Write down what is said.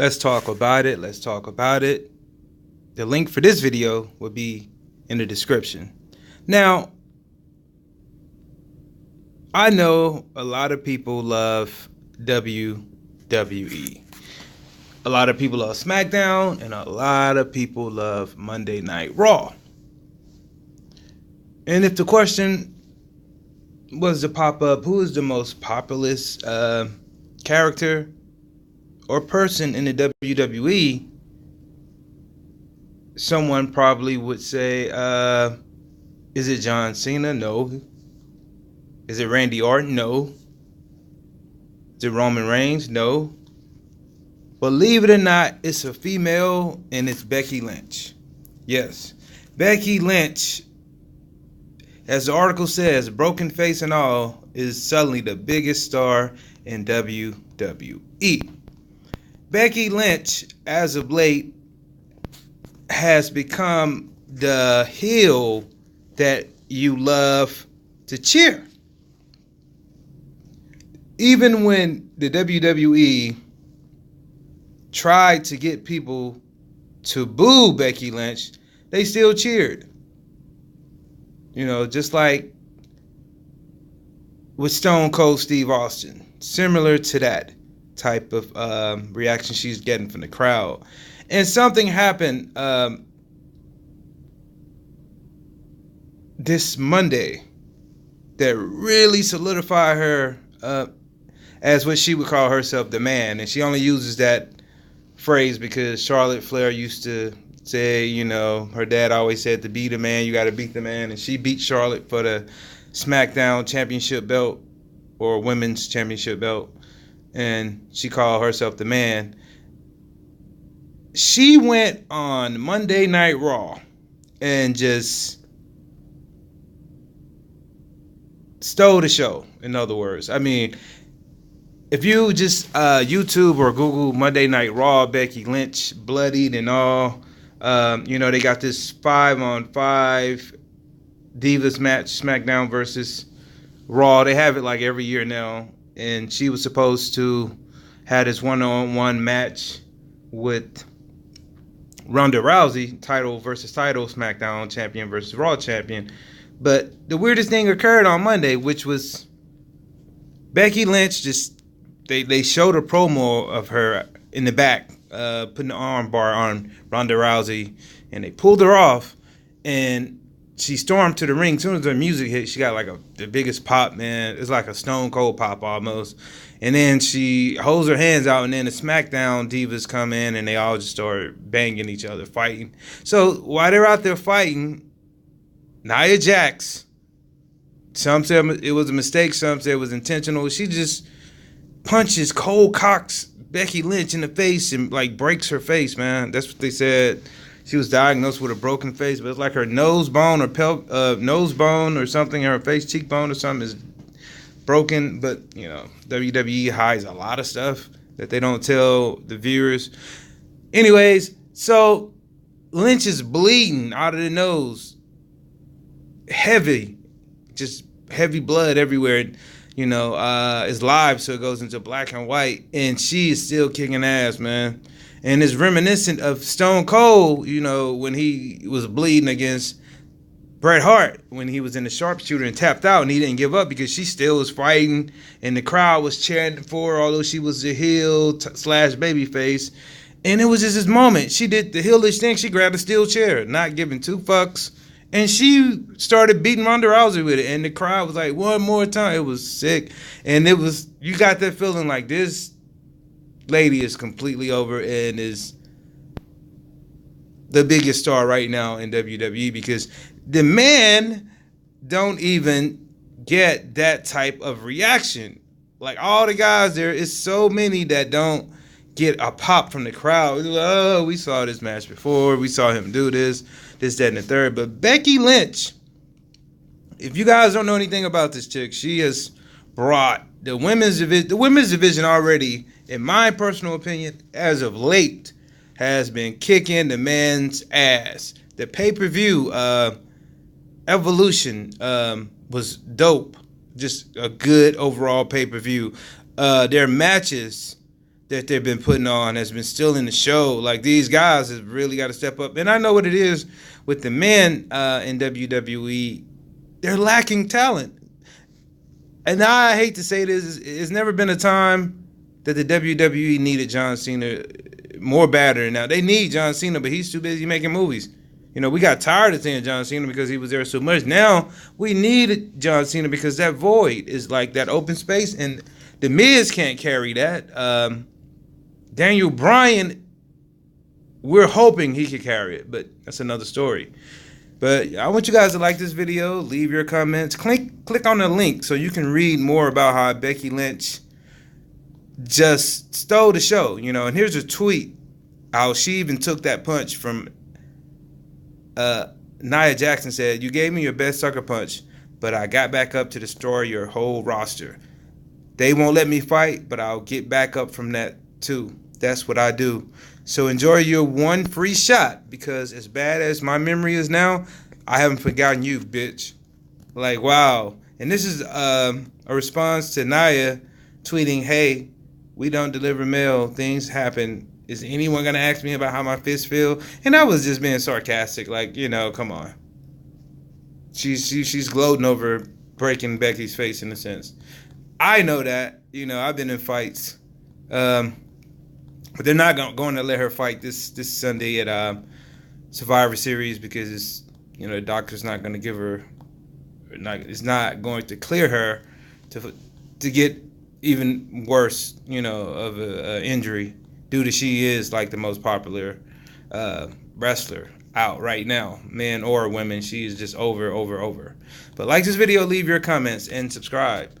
Let's talk about it. Let's talk about it. The link for this video will be in the description. Now, I know a lot of people love WWE. A lot of people love SmackDown, and a lot of people love Monday Night Raw. And if the question was to pop up, who is the most populous character or person in the WWE, someone probably would say, is it John Cena? No. Is it Randy Orton? No. Is it Roman Reigns? No. Believe it or not, it's a female, and it's Becky Lynch. Yes. Becky Lynch, as the article says, broken face and all, is suddenly the biggest star in WWE. Becky Lynch, as of late, has become the heel that you love to cheer. Even when the WWE tried to get people to boo Becky Lynch, they still cheered. You know, just like with Stone Cold Steve Austin. Similar to that type of reaction she's getting from the crowd. And something happened this Monday that really solidified her as what she would call herself, the man. And she only uses that phrase because Charlotte Flair used to say, you know, her dad always said to be the man, you got to beat the man. And she beat Charlotte for the SmackDown championship belt, or women's championship belt. And she called herself the man. She went on Monday Night Raw and just stole the show, in other words. I mean, if you just YouTube or Google Monday Night Raw, Becky Lynch, bloodied and all, you know, they got this 5-on-5 Divas match, SmackDown versus Raw. They have it like every year now. And she was supposed to have this one-on-one match with Ronda Rousey, title versus title, SmackDown champion versus Raw champion. But the weirdest thing occurred on Monday, which was Becky Lynch just, they showed a promo of her in the back, putting the arm bar on Ronda Rousey, and they pulled her off, and she stormed to the ring. As soon as the music hit, she got like the biggest pop, man. It's like a Stone Cold pop almost. And then she holds her hands out, and then the SmackDown divas come in, and they all just start banging each other, fighting. So while they're out there fighting, Nia Jax, some said it was a mistake, some said it was intentional. She just punches, cold cocks Becky Lynch in the face and like breaks her face, man. That's what they said. She was diagnosed with a broken face, but it's like her nose bone or nose bone or something, her face cheekbone or something is broken. But you know, WWE hides a lot of stuff that they don't tell the viewers. Anyways, so Lynch is bleeding out of the nose, heavy, just heavy blood everywhere. You know, it's live, so it goes into black and white, and she is still kicking ass, man. And it's reminiscent of Stone Cold, you know, when he was bleeding against Bret Hart, when he was in the sharpshooter and tapped out, and he didn't give up because she still was fighting, and the crowd was chanting for her, although she was a heel slash babyface. And it was just this moment. She did the heelish thing. She grabbed a steel chair, not giving two fucks. And she started beating Ronda Rousey with it. And the crowd was like, one more time. It was sick. And it was, you got that feeling like this lady is completely over and is the biggest star right now in WWE, because the men don't even get that type of reaction. Like all the guys there, it's so many that don't get a pop from the crowd. Oh, we saw this match before. We saw him do this, that, and the third. But Becky Lynch, if you guys don't know anything about this chick, she has brought the women's division already, in my personal opinion, as of late, has been kicking the men's ass. The pay-per-view Evolution was dope. Just a good overall pay-per-view. Their matches, that they've been putting on has been stealing the show. Like, these guys have really got to step up. And I know what it is with the men in WWE. They're lacking talent. And I hate to say this, it's never been a time that the WWE needed John Cena more badder. Now, they need John Cena, but he's too busy making movies. You know, we got tired of seeing John Cena because he was there so much. Now, we need John Cena because that void is like that open space, and The Miz can't carry that. Daniel Bryan, we're hoping he could carry it, but that's another story. But I want you guys to like this video, leave your comments, click on the link so you can read more about how Becky Lynch just stole the show, you know. And here's a tweet, how she even took that punch from Nia Jackson. Said, "You gave me your best sucker punch, but I got back up to destroy your whole roster. They won't let me fight, but I'll get back up from that too. That's what I do. So enjoy your one free shot, because as bad as my memory is now, I haven't forgotten you, bitch." Like, wow. And this is a response to Nia tweeting, "Hey, we don't deliver mail. Things happen. Is anyone going to ask me about how my fists feel?" And I was just being sarcastic. Like, you know, come on. She's gloating over breaking Becky's face in a sense. I know that. You know, I've been in fights. But they're not going to let her fight this Sunday at Survivor Series, because it's, you know, the doctor's not going to give her, it's not going to clear her to get even worse, you know, of a injury, due to she is like the most popular wrestler out right now, men or women. She is just over. But like this video, leave your comments, and subscribe.